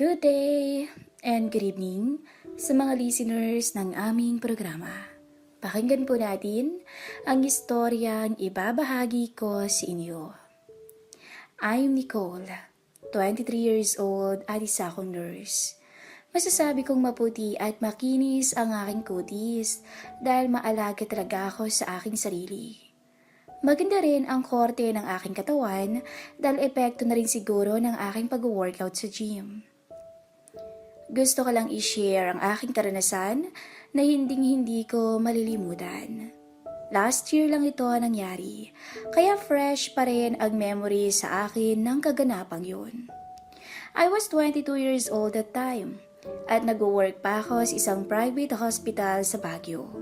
Good day and good evening sa mga listeners ng aming programa. Pakinggan po natin ang istoryang ibabahagi ko sa inyo. I'm Nicole, 23 years old at isa akong nurse. Masasabi kong maputi at makinis ang aking kutis dahil maalaga talaga ako sa aking sarili. Maganda rin ang korte ng aking katawan dahil epekto na rin siguro ng aking pag-workout sa gym. Gusto ko lang i-share ang aking karanasan na hinding-hindi ko malilimutan. Last year lang ito nangyari, kaya fresh pa rin ang memory sa akin ng kaganapang yun. I was 22 years old that time at nag-work pa ako sa isang private hospital sa Baguio.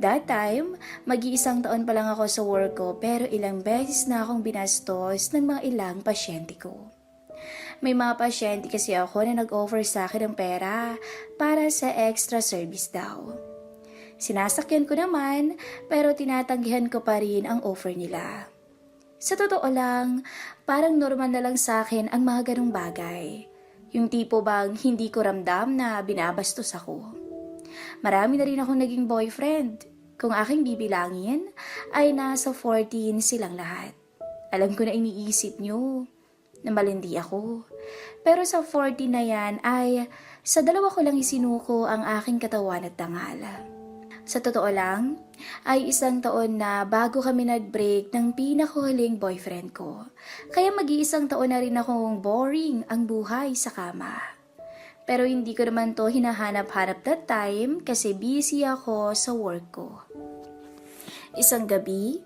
That time, mag-iisang taon pa lang ako sa work ko pero ilang beses na akong binastos ng mga ilang pasyente ko. May mga pasyente kasi ako na nag-offer sa akin ng pera para sa extra service daw. Sinasakyan ko naman pero tinatanggihan ko pa rin ang offer nila. Sa totoo lang, parang normal na lang sa akin ang mga ganong bagay. Yung tipo bang hindi ko ramdam na binabastos ako. Marami na rin akong naging boyfriend. Kung aking bibilangin, ay nasa 14 silang lahat. Alam ko na iniisip nyo na malindi ako. Pero sa 40 na yan ay sa dalawa ko lang isinuko ang aking katawan at dangal. Sa totoo lang, ay isang taon na bago kami nag-break ng pinakahuling boyfriend ko. Kaya mag-iisang taon na rin akong boring ang buhay sa kama. Pero hindi ko naman to hinahanap-hanap that time kasi busy ako sa work ko. Isang gabi,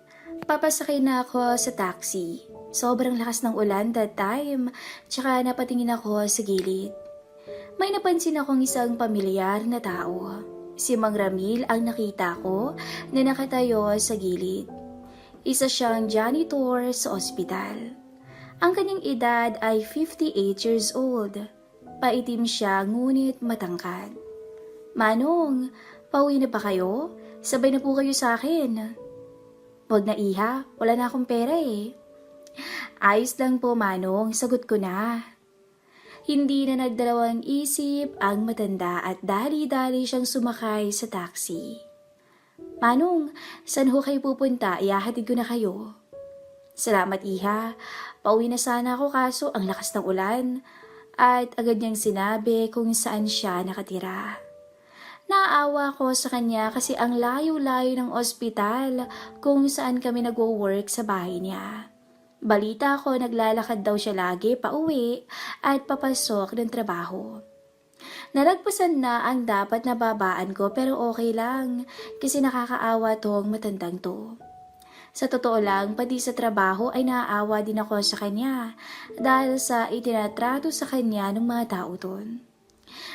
papasakay na ako sa taxi. Sobrang lakas ng ulan that time, tsaka napatingin ako sa gilid. May napansin akong isang pamilyar na tao. Si Mang Ramil ang nakita ko na nakatayo sa gilid. Isa siyang janitor sa ospital. Ang kanyang edad ay 58 years old. Paitim siya ngunit matangkad. Manong, pauwi na ba kayo? Sabay na po kayo sa akin. Wag na iha, wala na akong pera eh. Ayos lang po Manong, sagot ko na. Hindi na nagdalawang isip ang matanda at dali-dali siyang sumakay sa taxi. Manong, saan ho kayo pupunta? Ihahatid ko na kayo. Salamat iha, pauwi na sana ako kaso ang lakas ng ulan. At agad niyang sinabi kung saan siya nakatira. Naawa ko sa kanya kasi ang layo-layo ng ospital kung saan kami nagwo-work sa bahay niya. Balita ko naglalakad daw siya lagi pauwi at papasok ng trabaho. Nalagpasan na ang dapat na babaan ko pero okay lang kasi nakakaawa tong matandang to. Sa totoo lang, pati sa trabaho ay naaawa din ako sa kanya dahil sa itinatrato sa kanya ng mga tao doon.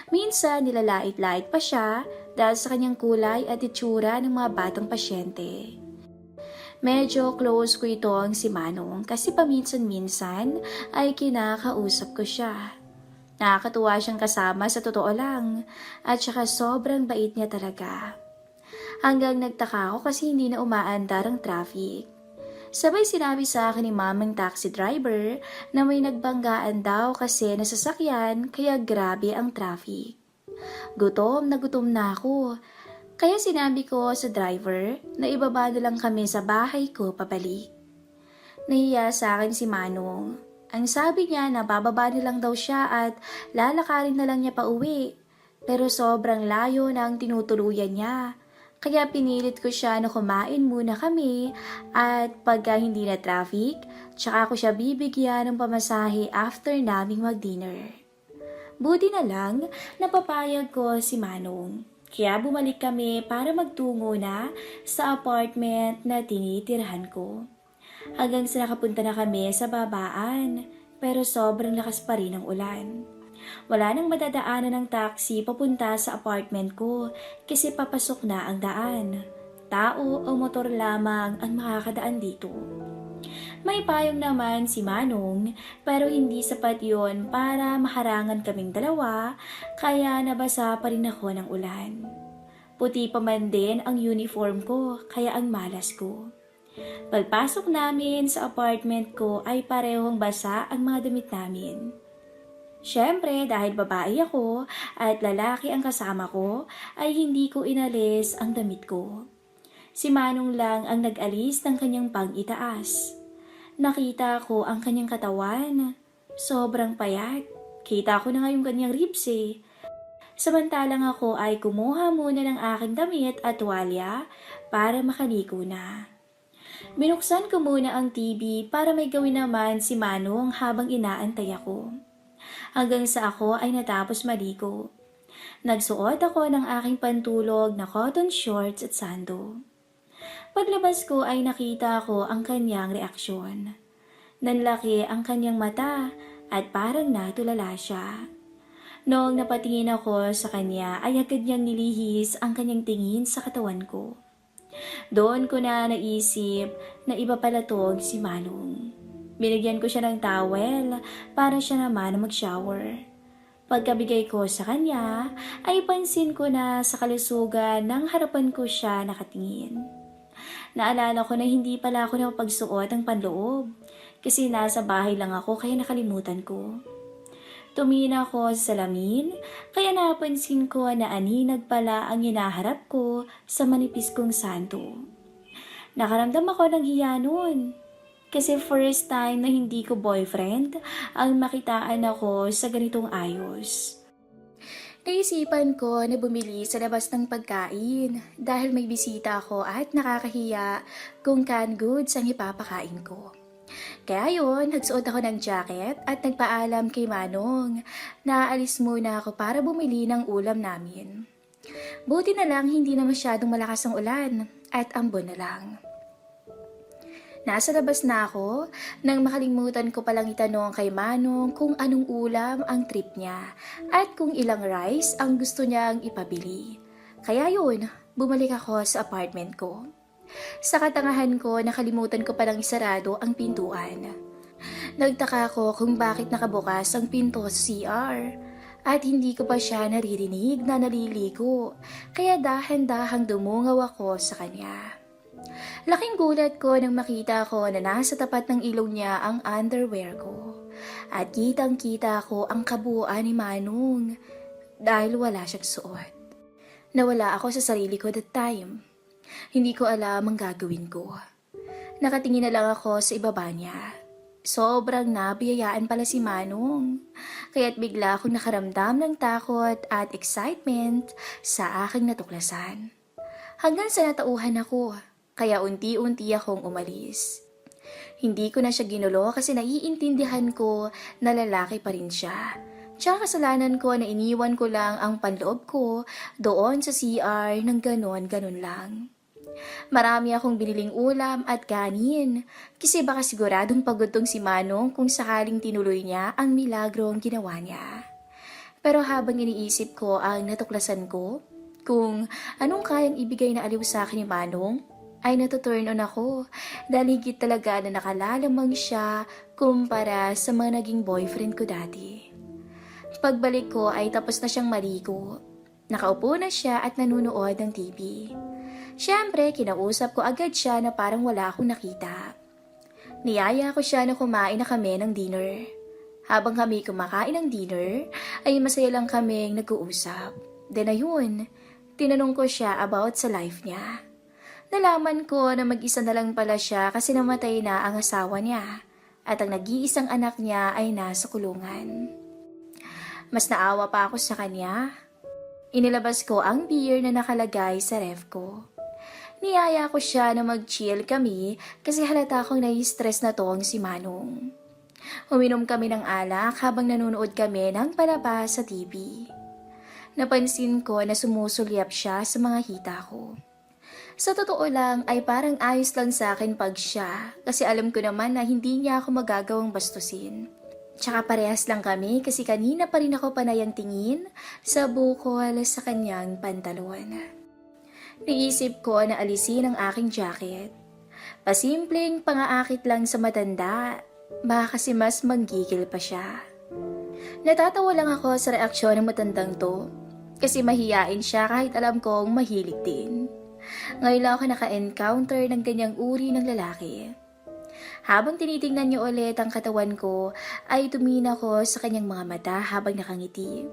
Minsan nilalait-lait pa siya dahil sa kanyang kulay at itsura ng mga batang pasyente. Medyo close ko itong si Manong kasi paminsan-minsan ay kinakausap ko siya. Nakakatuwa siyang kasama sa totoo lang at saka sobrang bait niya talaga. Hanggang nagtaka ako kasi hindi na umaandar ang traffic. Sabay sinabi sa akin ni mamang taxi driver na may nagbanggaan daw kasi nasasakyan kaya grabe ang traffic. Gutom na ako. Kaya sinabi ko sa driver na ibaba na lang kami sa bahay ko pabalik. Nahiya sa akin si Manong. Ang sabi niya na bababa na lang daw siya at lalakarin na lang niya pa uwi. Pero sobrang layo na ang tinutuluyan niya. Kaya pinilit ko siya na kumain muna kami at pagka hindi na traffic, tsaka ko siya bibigyan ng pamasahe after naming mag-dinner. Buti na lang, napapayag ko si Manong. Kaya bumalik kami para magtungo na sa apartment na tinitirhan ko. Hanggang sa nakapunta na kami sa babaan, pero sobrang lakas pa rin ang ulan. Wala nang madadaanan ng taxi papunta sa apartment ko kasi papasok na ang daan. Tao o motor lamang ang makakadaan dito. May payong naman si Manong pero hindi sapat yon para maharangan kaming dalawa kaya nabasa pa rin ako ng ulan. Puti pa man din ang uniform ko kaya ang malas ko. Pagpasok namin sa apartment ko ay parehong basa ang mga damit namin. Siyempre, dahil babae ako at lalaki ang kasama ko, ay hindi ko inalis ang damit ko. Si Manong lang ang nag-alis ng kanyang pang-itaas. Nakita ko ang kanyang katawan. Sobrang payat. Kita ko na nga yung kanyang ribs eh. Samantalang ako ay kumuha muna ng aking damit at tuwalya para makaliko na. Binuksan ko muna ang TV para may gawin naman si Manong habang inaantay ako. Hanggang sa ako ay natapos maligo. Nagsuot ako ng aking pantulog na cotton shorts at sando. Paglabas ko ay nakita ko ang kanyang reaksyon. Nanlaki ang kanyang mata at parang natulala siya. Noong napatingin ako sa kanya ay agad niyang nilihis ang kanyang tingin sa katawan ko. Doon ko na naisip na iba pala tong si Manong. Binigyan ko siya ng towel para siya naman mag-shower. Pagkabigay ko sa kanya, ay pansin ko na sa kalusugan ng harapan ko siya nakatingin. Naalala ko na hindi pala ako napagsuot ng panloob kasi nasa bahay lang ako kaya nakalimutan ko. Tumingin ako sa salamin kaya napansin ko na aninag pala ang hinaharap ko sa manipis kong santo. Nakaramdam ako ng hiya noon. Kasi first time na hindi ko boyfriend ang makitaan ako sa ganitong ayos. Naisipan ko na bumili sa labas ng pagkain dahil may bisita ako at nakakahiya kung canned goods ang ipapakain ko. Kaya yun, nagsuot ako ng jacket at nagpaalam kay Manong na aalis muna ako para bumili ng ulam namin. Buti na lang hindi na masyadong malakas ang ulan at ambon na lang. Nasa labas na ako nang makalimutan ko palang itanong kay Manong kung anong ulam ang trip niya at kung ilang rice ang gusto niyang ipabili. Kaya yun, bumalik ako sa apartment ko. Sa katangahan ko, nakalimutan ko palang isarado ang pintuan. Nagtaka ko kung bakit nakabukas ang pinto sa CR at hindi ko pa siya naririnig na naliligo kaya dahan-dahang dumungaw ako sa kanya. Laking gulat ko nang makita ko na nasa tapat ng ilong niya ang underwear ko. At kitang-kita ko ang kabuuan ni Manong dahil wala siyang suot. Nawala ako sa sarili ko that time. Hindi ko alam ang gagawin ko. Nakatingin na lang ako sa ibaba niya. Sobrang nabiyayaan pala si Manong. Kaya't bigla akong nakaramdam ng takot at excitement sa aking natuklasan. Hanggang sa natauhan ako. Kaya unti-unti akong umalis. Hindi ko na siya ginulo kasi naiintindihan ko na lalaki pa rin siya. Tsaka kasalanan ko na iniwan ko lang ang panloob ko doon sa CR ng ganon-ganon lang. Marami akong biniling ulam at kanin kasi baka siguradong pagod tong si Manong kung sakaling tinuloy niya ang milagrong ginawa niya. Pero habang iniisip ko ang natuklasan ko, kung anong kayang ibigay na aliw sa akin ni Manong, ay natuturn on ako dahil higit talaga na nakalalamang siya kumpara sa mga naging boyfriend ko dati. Pagbalik ko ay tapos na siyang maligo. Nakaupo na siya at nanunood ng TV. Siyempre, kinausap ko agad siya na parang wala akong nakita. Niyaya ko siya na kumain na kami ng dinner. Habang kami kumakain ng dinner, ay masaya lang kaming nag-uusap. Then ayun, tinanong ko siya about sa life niya. Nalaman ko na mag-isa na lang pala siya kasi namatay na ang asawa niya at ang nag-iisang anak niya ay nasa kulungan. Mas naawa pa ako sa kanya. Inilabas ko ang beer na nakalagay sa ref ko. Niyaya ko siya na mag-chill kami kasi halata akong nai-stress na tong si Manong. Uminom kami ng alak habang nanonood kami ng palabas sa TV. Napansin ko na sumusulyap siya sa mga hita ko. Sa totoo lang ay parang ayos lang sa akin pag siya kasi alam ko naman na hindi niya ako magagawang bastusin. Tsaka parehas lang kami kasi kanina pa rin ako panayang tingin sa bukol sa kanyang pantalon. Naisip ko na alisin ang aking jacket. Pasimpleng pangaakit lang sa matanda, baka kasi mas manggigil pa siya. Natatawa lang ako sa reaksyon ng matandang to kasi mahiyain siya kahit alam kong mahilig din. Ngayon lang ako naka-encounter ng ganyang uri ng lalaki. Habang tinitingnan niya ulit ang katawan ko, ay tumingin ako sa kanyang mga mata habang nakangiti.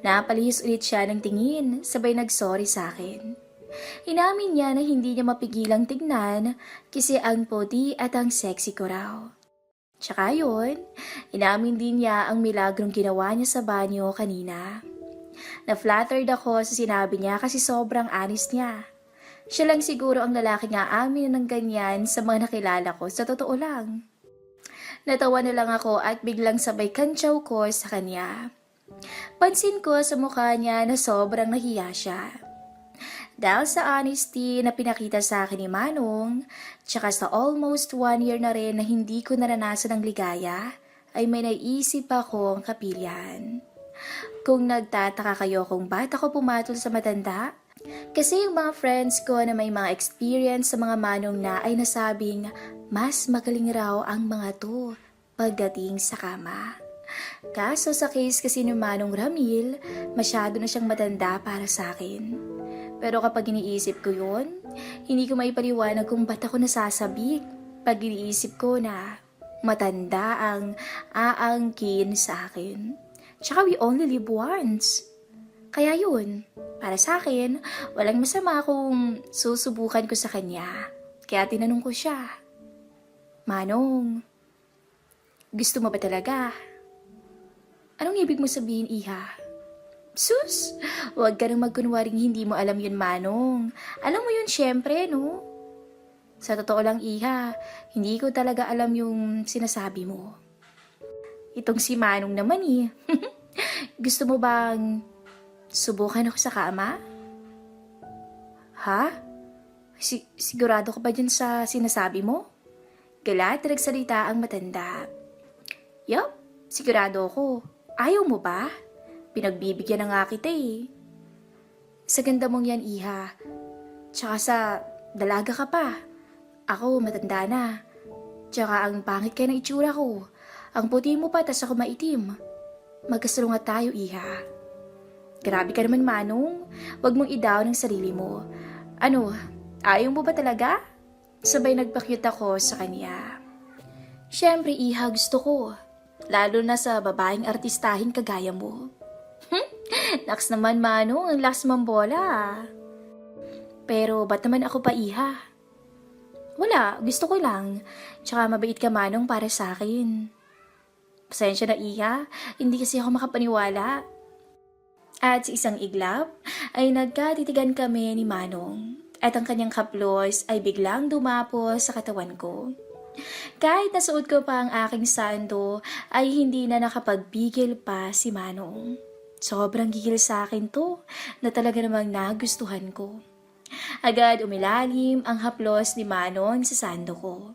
Napalihis ulit siya ng tingin, sabay nagsorry sa akin. Inamin niya na hindi niya mapigilang tignan kasi ang puti at ang sexy ko raw. Tsaka yun, inamin din niya ang milagrong ginawa niya sa banyo kanina. Na-flattered ako sa sinabi niya kasi sobrang honest niya. Siya lang siguro ang lalaking aamin ng ganyan sa mga nakilala ko, sa totoo lang. Natawa na lang ako at biglang sabay kantsaw ko sa kanya. Pansin ko sa mukha niya na sobrang nahiya siya. Dahil sa honesty na pinakita sa akin ni Manong, tsaka sa almost 1 year na rin na hindi ko naranasan ang ligaya, ay may naisip akong kapilyan. Kung nagtataka kayo kung ba't ako pumatol sa matanda, kasi yung mga friends ko na may mga experience sa mga manong na ay nasabing mas magaling raw ang mga to pagdating sa kama. Kaso sa case kasi ni Manong Ramil, masyado na siyang matanda para sa akin. Pero kapag iniisip ko yun, hindi ko maipaliwanag kung ba't ako nasasabik pag iniisip ko na matanda ang aangkin sa akin. Tsaka we only live once. Kaya yun, para sa akin, walang masama kung susubukan ko sa kanya. Kaya tinanong ko siya, Manong, gusto mo ba talaga? Anong ibig mo sabihin, Iha? Sus, huwag ka nang magkunwaring hindi mo alam yun, Manong. Alam mo yun syempre, no? Sa totoo lang, Iha, hindi ko talaga alam yung sinasabi mo. Itong si Manong naman eh. Gusto mo bang subukan ako sa kama? Ha? Sigurado ka ba dyan sa sinasabi mo? Galat nagsalita ang matanda. Yup, sigurado ako. Ayaw mo ba? Pinagbibigyan na nga kita eh. Sa ganda mong yan, Iha. Tsaka sa dalaga ka pa. Ako matanda na. Tsaka ang pangit kaya ng itsura ko. Ang puti mo pa, tas ako maitim. Magkasalungat tayo, Iha. Grabe ka naman, Manong. Huwag mong i-down ang sarili mo. Ano, ayaw mo ba talaga? Sabay nagpakyut ako sa kanya. Siyempre, Iha, gusto ko. Lalo na sa babaeng artistahin kagaya mo. Naks naman, Manong, ang lakas mong bola. Pero ba't naman ako pa, Iha? Wala, gusto ko lang. Tsaka mabait ka, Manong, para sa akin. Pasensya na, Iha. Hindi kasi ako makapaniwala. At sa isang iglap, ay nagkatitigan kami ni Manong. At ang kanyang kaplos ay biglang dumapos sa katawan ko. Kahit nasuot ko pa ang aking sando, ay hindi na nakapagpigil pa si Manong. Sobrang gigil sa akin to, na talaga namang nagustuhan ko. Agad umilalim ang haplos ni Manong sa sando ko.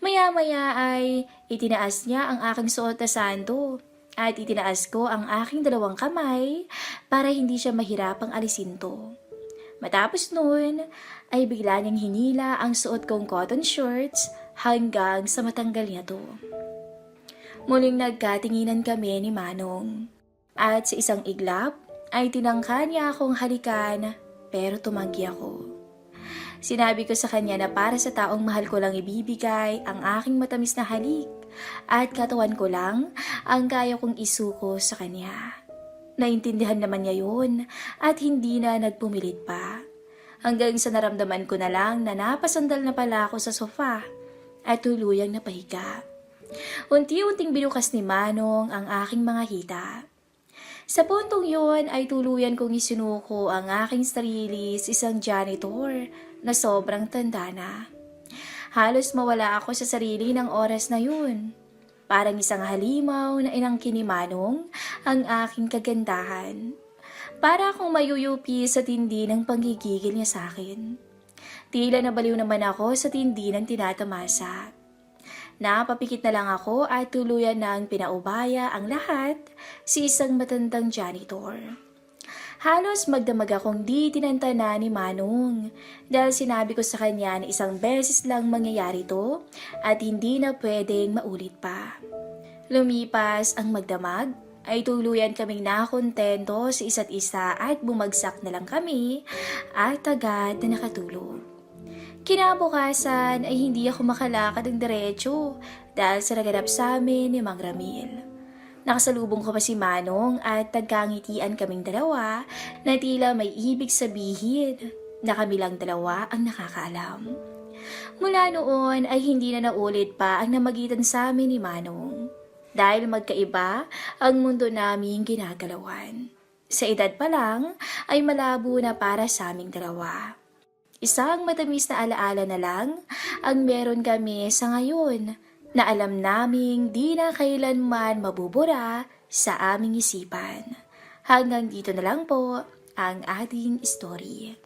Maya-maya ay itinaas niya ang aking suot na sando at itinaas ko ang aking 2 kamay para hindi siya mahirapang alisin to. Matapos nun, ay bigla niyang hinila ang suot kong cotton shorts hanggang sa matanggal niya to. Muling nagkatinginan kami ni Manong. At sa isang iglap, ay tinangka niya akong halikan pero tumanggi ako. Sinabi ko sa kanya na para sa taong mahal ko lang ibibigay ang aking matamis na halik at katawan ko lang ang kaya kong isuko sa kanya. Naintindihan naman niya yun at hindi na nagpumilit pa. Hanggang sa naramdaman ko na lang na napasandal na pala ako sa sofa at tuluyang napahiga. Unti-unting binukas ni Manong ang aking mga hita. Sa puntong yun ay tuluyan kong isinuko ang aking sarili sa isang janitor na sobrang tanda na. Halos mawala ako sa sarili ng oras na yun. Parang isang halimaw na inangkin ni Manong ang aking kagandahan. Para akong mayuyupi sa tindi ng panggigigil niya sa akin. Tila nabaliw naman ako sa tindi ng tinatamasa. Napapikit na lang ako at tuluyan na ang pinaubaya ang lahat sa isang matandang janitor. Halos magdamag akong di tinantana ni Manong dahil sinabi ko sa kanya na isang beses lang mangyayari to at hindi na pwedeng maulit pa. Lumipas ang magdamag ay tuluyan kaming nakontento sa isa't isa at bumagsak na lang kami at agad na nakatulog. Kinabukasan ay hindi ako makalakad ng diretso dahil sa naganap sa amin ni Mang Ramil. Nakasalubong ko pa si Manong at nagkangitian kaming dalawa na tila may ibig sabihin na kami lang dalawa ang nakakaalam. Mula noon ay hindi na naulit pa ang namagitan sa amin ni Manong dahil magkaiba ang mundo naming ginagalawan. Sa edad pa lang ay malabo na para sa aming dalawa. Isang matamis na alaala na lang ang meron kami sa ngayon na alam naming di na kailanman mabubura sa aming isipan. Hanggang dito na lang po ang ating story.